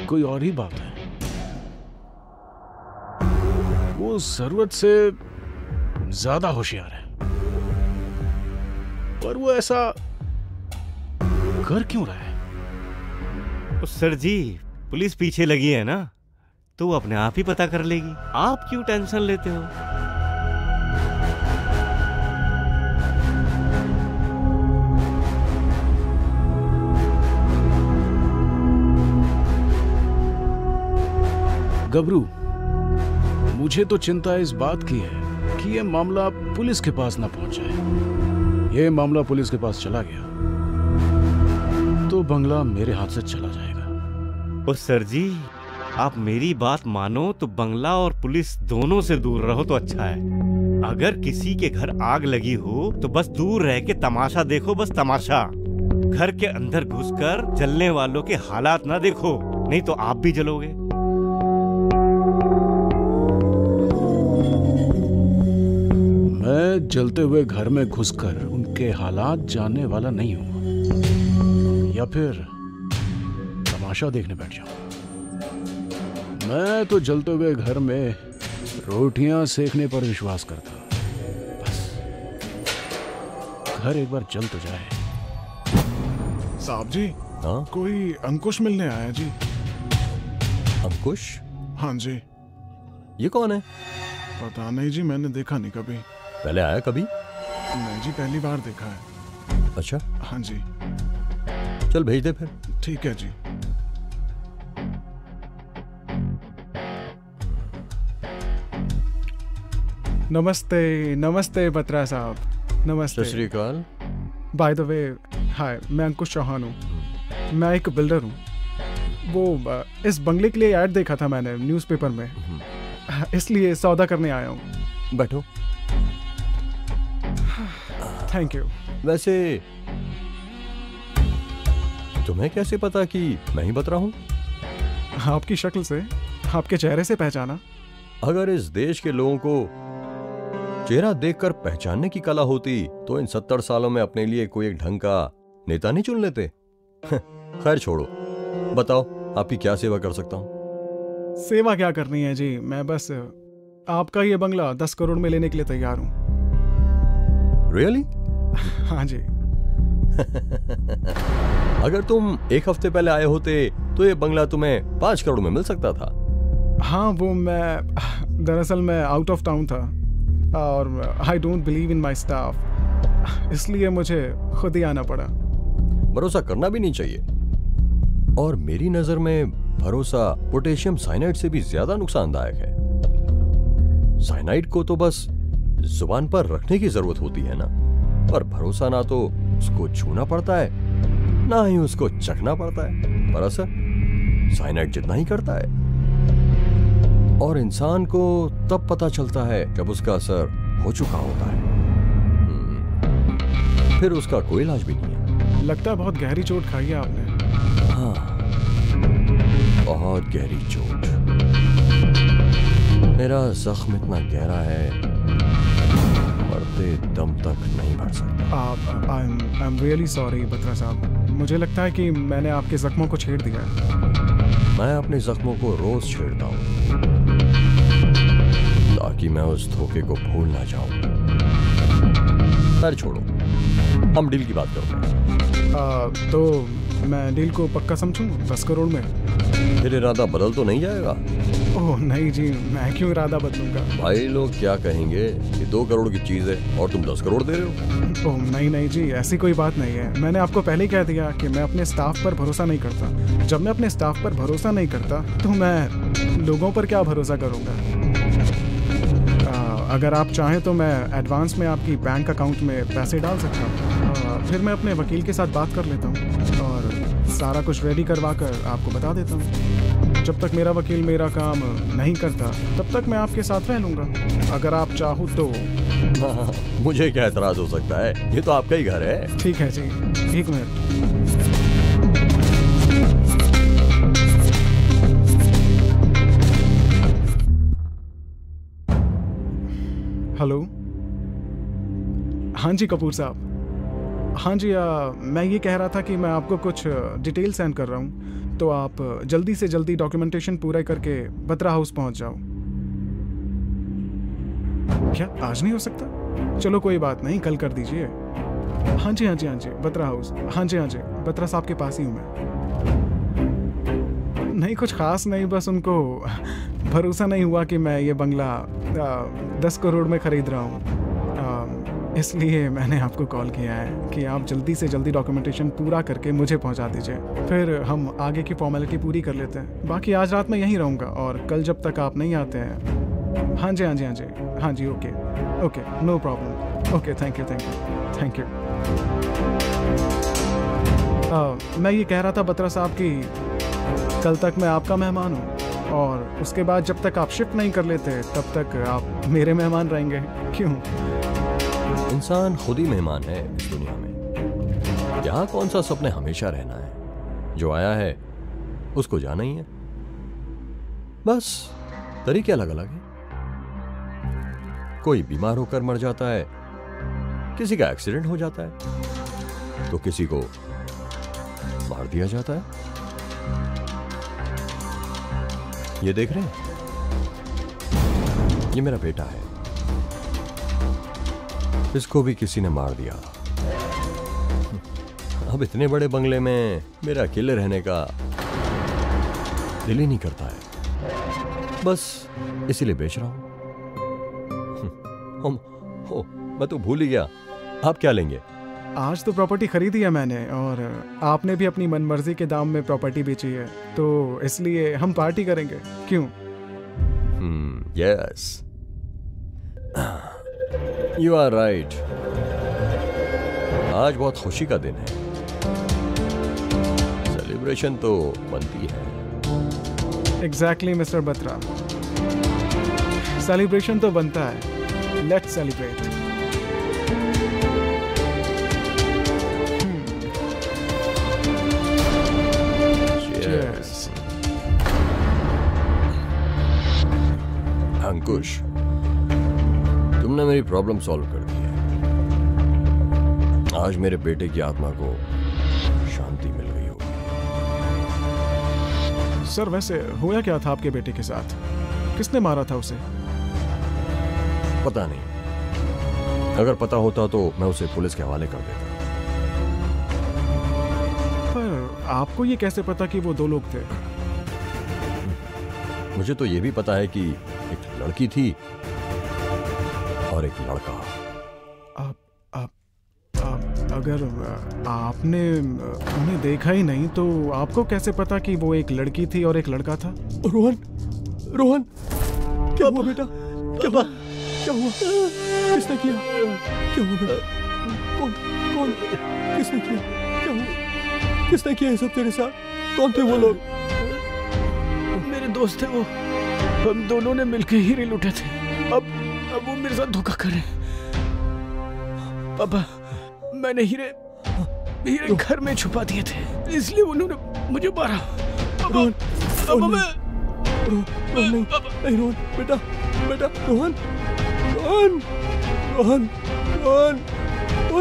कोई और ही बात है। वो जरूरत से ज्यादा होशियार है, पर वो ऐसा कर क्यों रहा है? ओ सर जी, पुलिस पीछे लगी है ना, तो वो अपने आप ही पता कर लेगी। आप क्यों टेंशन लेते हो? गबरू, मुझे तो चिंता इस बात की है कि ये मामला पुलिस के पास ना पहुंच जाए। ये मामला पुलिस के पास चला गया तो बंगला मेरे हाथ से चला जाएगा। ओ सर जी, आप मेरी बात मानो तो बंगला और पुलिस दोनों से दूर रहो तो अच्छा है। अगर किसी के घर आग लगी हो तो बस दूर रह के तमाशा देखो, बस तमाशा। घर के अंदर घुसकर जलने वालों के हालात ना देखो, नहीं तो आप भी जलोगे। मैं जलते हुए घर में घुसकर उनके हालात जानने वाला नहीं हूं, या फिर तमाशा देखने बैठ जाऊं। मैं तो जलते हुए घर में रोटियां सेकने पर विश्वास करता हूं। बस घर एक बार जल तो जाए। साहब जी, हाँ कोई अंकुश मिलने आया जी। अंकुश? हाँ जी। ये कौन है? पता नहीं जी, मैंने देखा नहीं कभी। पहले आया कभी? नहीं जी, पहली बार देखा है। अच्छा, हाँ जी। चल भेज दे फिर। ठीक है जी। नमस्ते नमस्ते बत्रा साहब, नमस्ते। सत श्री अकाल। बाय द वे, हाय, मैं अंकुश चौहान हूँ। मैं एक बिल्डर हूँ। वो इस बंगले के लिए ऐड देखा था मैंने न्यूज़पेपर में, इसलिए सौदा करने आया हूँ। बैठो। Thank you. वैसे तुम्हें कैसे पता कि मैं ही बता हूँ? आपकी शक्ल से, आपके चेहरे से पहचाना। अगर इस देश के लोगों को चेहरा देखकर पहचानने की कला होती तो इन 70 सालों में अपने लिए कोई एक ढंग का नेता नहीं चुन लेते। खैर छोड़ो, बताओ आपकी क्या सेवा कर सकता हूँ? सेवा क्या करनी है जी, मैं बस आपका ये बंगला 10 करोड़ में लेने के लिए तैयार हूँ। रियली? हाँ जी। अगर तुम एक हफ्ते पहले आए होते तो ये बंगला तुम्हें 5 करोड़ में मिल सकता था। हाँ, वो दरअसल मैं आउट ऑफ टाउन था और I don't believe in my staff, इसलिए मुझे खुद ही आना पड़ा। भरोसा करना भी नहीं चाहिए, और मेरी नजर में भरोसा पोटेशियम साइनाइड से भी ज्यादा नुकसानदायक है। साइनाइड को तो बस जुबान पर रखने की जरूरत होती है ना, पर भरोसा ना तो उसको छूना पड़ता है ना ही उसको चखना पड़ता है, पर असर साइनाइड जितना ही करता है। और इंसान को तब पता चलता है जब उसका असर हो चुका होता है, फिर उसका कोई इलाज भी नहीं है। लगता है बहुत गहरी चोट खाई है आपने। हाँ, बहुत गहरी चोट। मेरा जख्म इतना गहरा है मरते दम तक नहीं भर सकता। I am really sorry Batra साहब, मुझे लगता है कि मैंने आपके जख्मों को छेड़ दिया है। मैं अपने जख्मों को रोज छेड़ता हूँ ताकि मैं उस धोखे को भूल ना जाऊं। खैर छोड़ो, हम डील की बात करते हैं। तो मैं डील को पक्का समझूं 10 करोड़ में? फिर इरादा बदल तो नहीं जाएगा? ओह नहीं जी, मैं क्यों इरादा बदलूंगा? भाई लोग क्या कहेंगे कि 2 करोड़ की चीज है और तुम 10 करोड़ दे रहे हो। ओह नहीं जी, ऐसी कोई बात नहीं है। मैंने आपको पहले ही कह दिया कि मैं अपने स्टाफ पर भरोसा नहीं करता। जब मैं अपने स्टाफ पर भरोसा नहीं करता तो मैं लोगों पर क्या भरोसा करूंगा? अगर आप चाहें तो मैं एडवांस में आपकी बैंक अकाउंट में पैसे डाल सकता हूँ, फिर मैं अपने वकील के साथ बात कर लेता हूँ और सारा कुछ रेडी करवा कर आपको बता देता हूँ। जब तक मेरा वकील मेरा काम नहीं करता तब तक मैं आपके साथ रह लूँगा। अगर आप चाहो तो। मुझे क्या एतराज हो सकता है, ये तो आपका ही घर है। ठीक है जी, एक मिनट। हेलो, हाँ जी कपूर साहब। हाँ जी, मैं ये कह रहा था कि मैं आपको कुछ डिटेल सेंड कर रहा हूँ, तो आप जल्दी से जल्दी डॉक्यूमेंटेशन पूरा करके बत्रा हाउस पहुँच जाओ। क्या आज नहीं हो सकता? चलो कोई बात नहीं, कल कर दीजिए। हाँ जी हाँ जी हाँ जी, बत्रा हाउस। हाँ जी हाँ जी, बत्रा साहब के पास ही हूँ मैं। नहीं कुछ खास नहीं, बस उनको भरोसा नहीं हुआ कि मैं ये बंगला 10 करोड़ में खरीद रहा हूँ, इसलिए मैंने आपको कॉल किया है कि आप जल्दी से जल्दी डॉक्यूमेंटेशन पूरा करके मुझे पहुंचा दीजिए, फिर हम आगे की फॉर्मेलिटी पूरी कर लेते हैं। बाकी आज रात मैं यहीं रहूँगा और कल जब तक आप नहीं आते हैं। हाँ जी हाँ जी हाँ जी हाँ जी, okay okay, no problem, okay, thank you thank you thank you. मैं ये कह रहा था बत्रा साहब कि कल तक मैं आपका मेहमान हूँ और उसके बाद जब तक आप शिफ्ट नहीं कर लेते तब तक आप मेरे मेहमान रहेंगे। क्यों? इंसान खुद ही मेहमान है इस दुनिया में। यहाँ कौन सा सपने हमेशा रहना है, जो आया है उसको जाना ही है, बस तरीके अलग अलग हैं। कोई बीमार होकर मर जाता है, किसी का एक्सीडेंट हो जाता है, तो किसी को मार दिया जाता है। ये देख रहे हैं, ये मेरा बेटा है, इसको भी किसी ने मार दिया। अब इतने बड़े बंगले में मेरा अकेले रहने का दिल ही नहीं करता है, बस इसीलिए बेच रहा हूं। मैं तो भूल ही गया, आप क्या लेंगे? आज तो प्रॉपर्टी खरीदी है मैंने और आपने भी अपनी मनमर्जी के दाम में प्रॉपर्टी बेची है, तो इसलिए हम पार्टी करेंगे। क्यों? Yes, you are right. आज बहुत खुशी का दिन है, सेलिब्रेशन तो बनती है। एग्जैक्टली मिस्टर बत्रा, सेलिब्रेशन तो बनता है। Let's celebrate. अंकुश, तुमने मेरी प्रॉब्लम सॉल्व कर दी है। आज मेरे बेटे की आत्मा को शांति मिल गई होगी। सर वैसे हुआ क्या था आपके बेटे के साथ? किसने मारा था उसे? पता नहीं, अगर पता होता तो मैं उसे पुलिस के हवाले कर देता। पर आपको ये कैसे पता कि वो दो लोग थे? मुझे तो ये भी पता है कि एक लड़की थी और एक लड़का। अगर आपने उन्हें देखा ही नहीं तो आपको कैसे पता कि वो एक लड़की थी और एक लड़का था? रोहन, रोहन, क्या हुआ बेटा? क्या हुआ? किसने किया? क्या हुआ बेटा? कौन? किसने किया? क्या हुआ? किसने किया ये सब तेरे साथ? कौन थे वो लोग? मेरे दोस्त थे वो, हम दोनों ने मिलकर हीरे लूटे थे। अब वो मेरे साथ धोखा करे। पापा, मैंने हीरे घर में छुपा दिए थे, इसलिए उन्होंने मुझे मारा। रोहन, नहीं रोहन,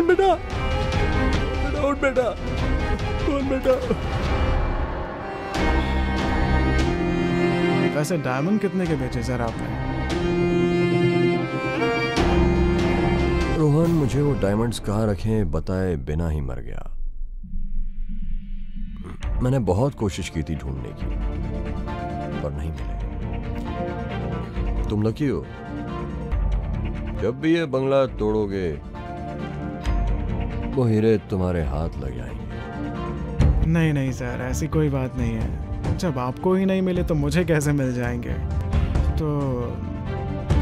बेटा, रोहन, बेटा, रोहन बेटा। वैसे डायमंड कितने के बेचे सर आपने? रोहन, मुझे वो डायमंड्स कहाँ रखे बताए बिना ही मर गया। मैंने बहुत कोशिश की थी ढूंढने की, पर नहीं मिले। तुम लकी हो, जब भी ये बंगला तोड़ोगे वो हीरे तुम्हारे हाथ लग जाएंगे। नहीं सर, ऐसी कोई बात नहीं है। जब आपको ही नहीं मिले तो मुझे कैसे मिल जाएंगे? तो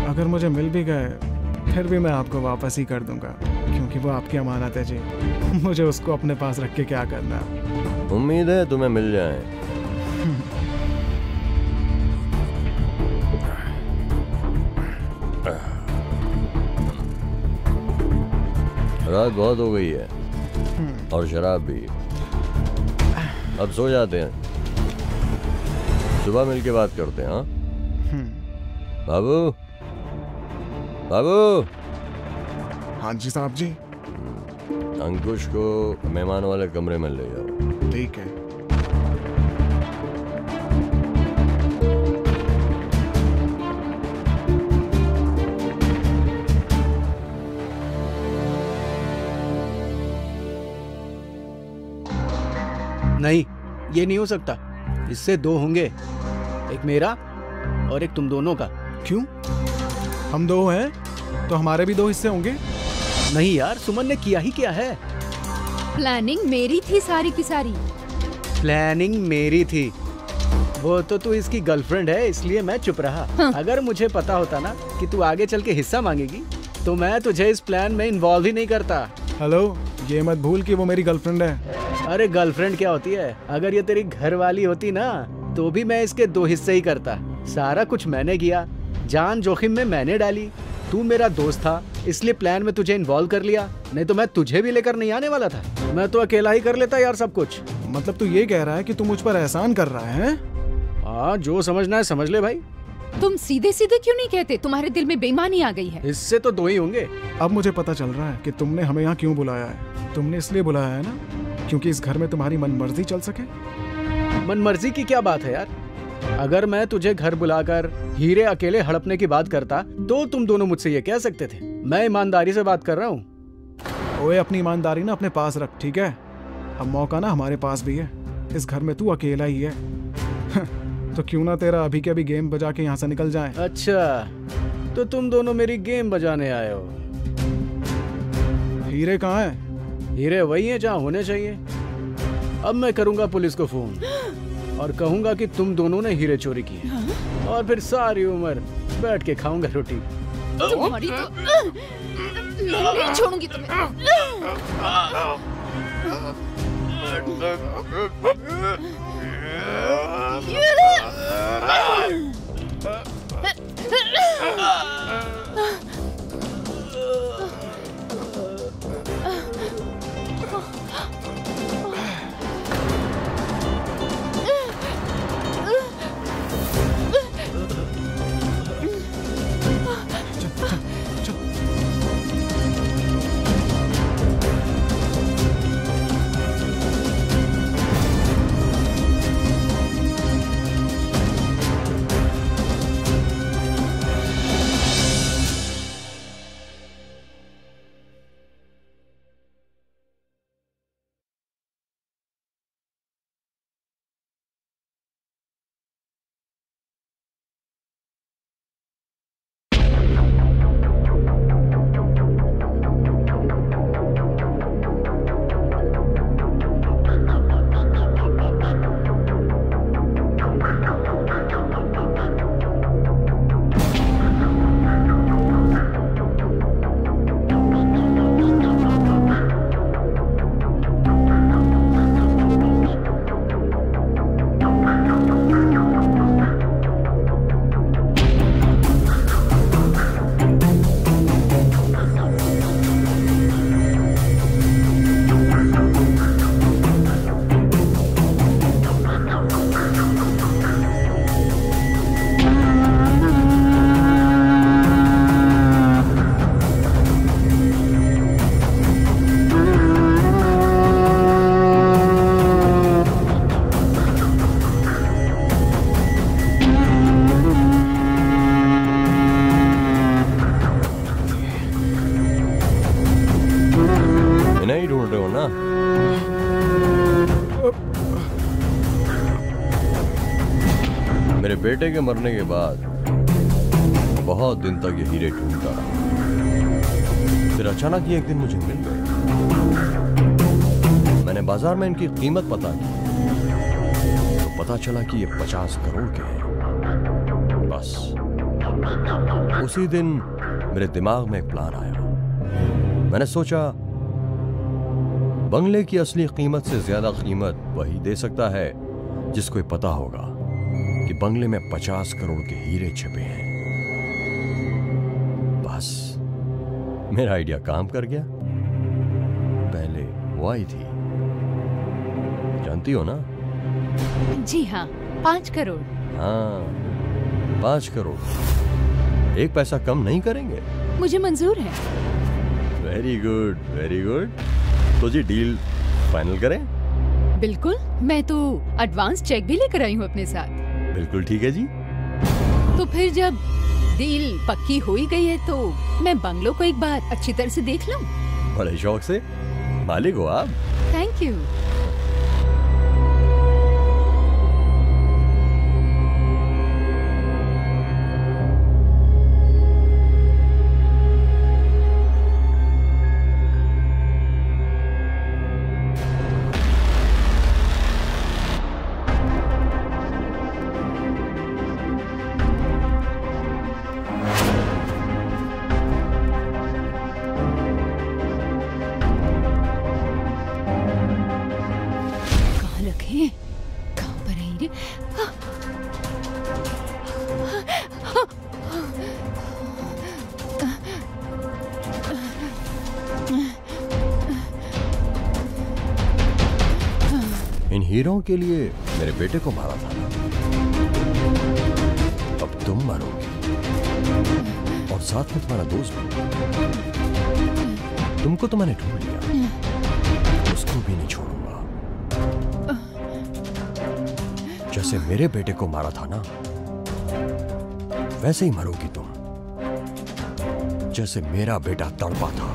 अगर मुझे मिल भी गए फिर भी मैं आपको वापस ही कर दूंगा, क्योंकि वो आपकी अमानत है जी। मुझे उसको अपने पास रख के क्या करना। उम्मीद है तुम्हें मिल जाए। रात बहुत हो गई है और शराब भी। अब सो जाते हैं, सुबह मिलके बात करते हैं। हाँ बाबू, बाबू। हाँ जी साहब जी। अंकुश को मेहमान वाले कमरे में ले जाओ। ठीक है। नहीं, ये नहीं हो सकता। इससे दो होंगे, एक मेरा और एक तुम दोनों का। क्यों? हम दो हैं तो हमारे भी दो हिस्से होंगे। नहीं यार, सुमन ने किया ही क्या है। प्लानिंग मेरी थी सारी की सारी। प्लानिंग मेरी थी। वो तो तू इसकी गर्लफ्रेंड है, इसलिए मैं चुप रहा। हाँ। अगर मुझे पता होता ना कि तू आगे चल के हिस्सा मांगेगी तो मैं तुझे इस प्लान में इन्वॉल्व ही नहीं करता। हेलो, ये मत भूल कि वो मेरी गर्लफ्रेंड है। अरे गर्लफ्रेंड क्या होती है? अगर ये तेरी घर वाली होती ना तो भी मैं इसके दो हिस्से ही करता। सारा कुछ मैंने किया, जान जोखिम में मैंने डाली। तू मेरा दोस्त था इसलिए प्लान में तुझे इन्वॉल्व कर लिया, नहीं तो मैं तुझे भी लेकर नहीं आने वाला था। मैं तो अकेला ही कर लेता यार सब कुछ। मतलब तू ये कह रहा है कि तू मुझ पर एहसान कर रहा है? हाँ, जो समझना है समझ ले भाई। तुम सीधे सीधे क्यों नहीं कहते? तुम्हारे दिल में बेईमानी आ गई है। इससे तो दो ही होंगे। अब मुझे पता चल रहा है कि तुमने हमें यहाँ क्यों बुलाया है। तुमने इसलिए बुलाया है ना क्योंकि इस घर में तुम्हारी मनमर्जी चल सके। मनमर्जी की क्या बात है यार? अगर मैं तुझे घर बुलाकर हीरे अकेले हड़पने की बात करता तो तुम दोनों मुझसे ये कह सकते थे। मैं ईमानदारी से बात कर रहा हूँ। ओए, अपनी ईमानदारी ना अपने पास रख, ठीक है? अब मौका ना हमारे पास भी है। इस घर में तू अकेला ही है। तो क्यों ना तेरा अभी के अभी गेम बजा के यहाँ से निकल जाए। अच्छा, तो तुम दोनों मेरी गेम बजाने आए हो। हीरे कहाँ है? हीरे वही है जहाँ होने चाहिए। अब मैं करूंगा पुलिस को फोन और कहूंगा कि तुम दोनों ने हीरे चोरी किए। और फिर सारी उम्र बैठ के खाऊंगा रोटी। तुम्हारी तो मैं नहीं छोड़ूंगी तुम्हें। मेरे बेटे के मरने के बाद बहुत दिन तक ये हीरे ढूंढता रहा। फिर अचानक ये एक दिन मुझे मिल गए। मैंने बाजार में इनकी कीमत पता की तो पता चला कि ये 50 करोड़ के हैं। बस उसी दिन मेरे दिमाग में एक प्लान आया। मैंने सोचा बंगले की असली कीमत से ज्यादा कीमत वही दे सकता है जिसको ये पता होगा कि बंगले में 50 करोड़ के हीरे छिपे हैं। बस मेरा आइडिया काम कर गया। पहले वो आई थी, जानती हो ना? जी हाँ, 5 करोड़। हाँ, 5 करोड़। एक पैसा कम नहीं करेंगे। मुझे मंजूर है। Very good, very good. तो जी डील फाइनल करें? बिल्कुल, मैं तो एडवांस चेक भी लेकर आई हूँ अपने साथ। बिल्कुल ठीक है जी। तो फिर जब डील पक्की हो ही गई है तो मैं बंगलों को एक बार अच्छी तरह से देख लूं। बड़े शौक से। मालिक हो आप। Thank you. इन हीरों के लिए मेरे बेटे को मारा था, अब तुम मरोगी और साथ में तुम्हारा दोस्त भी। तुमको तो मैंने ढूंढ लिया, उसको भी नहीं छोड़ूंगा। जैसे मेरे बेटे को मारा था ना, वैसे ही मरोगी तुम। जैसे मेरा बेटा तड़पा था,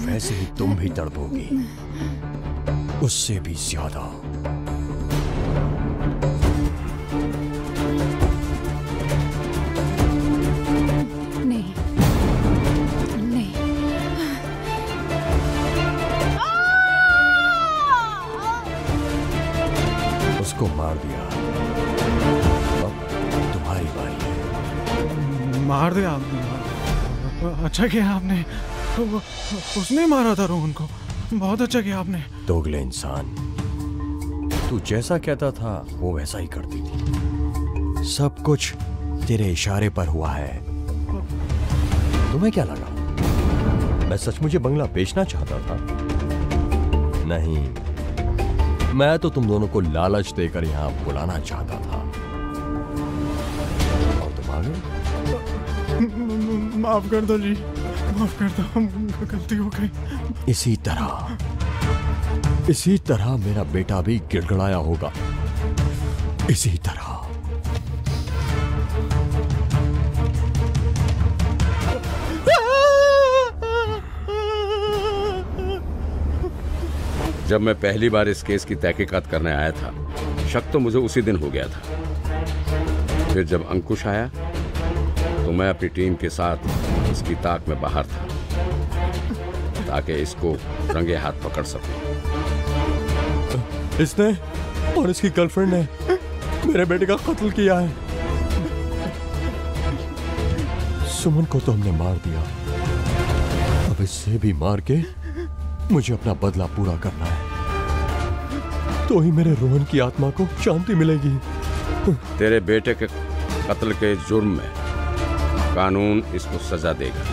वैसे ही तुम भी तड़पोगी, उससे भी ज्यादा। नहीं, नहीं। उसको मार दिया, अब तुम्हारी बारी है। मार दिया आपने? अच्छा किया आपने। उसने मारा था रोहन को। बहुत अच्छा किया आपने। दोगले इंसान, तू जैसा कहता था वो वैसा ही करती थी। सब कुछ तेरे इशारे पर हुआ है। तुम्हें क्या लगा मैं सचमुच बंगला बेचना चाहता था? नहीं, मैं तो तुम दोनों को लालच देकर यहां बुलाना चाहता था और तुम आ गए। माफ कर दो जी, माफ कर दो, गलती हो गई। इसी तरह मेरा बेटा भी गिड़गड़ाया होगा, इसी तरह। जब मैं पहली बार इस केस की तहकीकात करने आया था, शक तो मुझे उसी दिन हो गया था। फिर जब अंकुश आया तो मैं अपनी टीम के साथ इसकी ताक में बाहर था ताकि इसको रंगे हाथ पकड़ सकूं। इसने और इसकी गर्लफ्रेंड ने मेरे बेटे का कत्ल किया है। सुमन को तो हमने मार दिया, अब इससे भी मार के मुझे अपना बदला पूरा करना है, तो ही मेरे रोहन की आत्मा को शांति मिलेगी। तेरे बेटे के कत्ल के जुर्म में कानून इसको सजा देगा।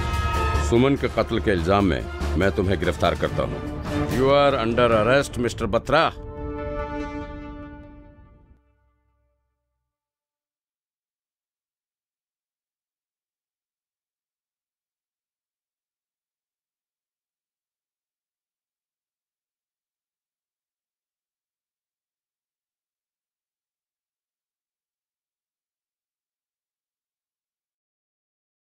सुमन के कत्ल के इल्जाम में मैं तुम्हें गिरफ्तार करता हूँ। You are under arrest mister Batra.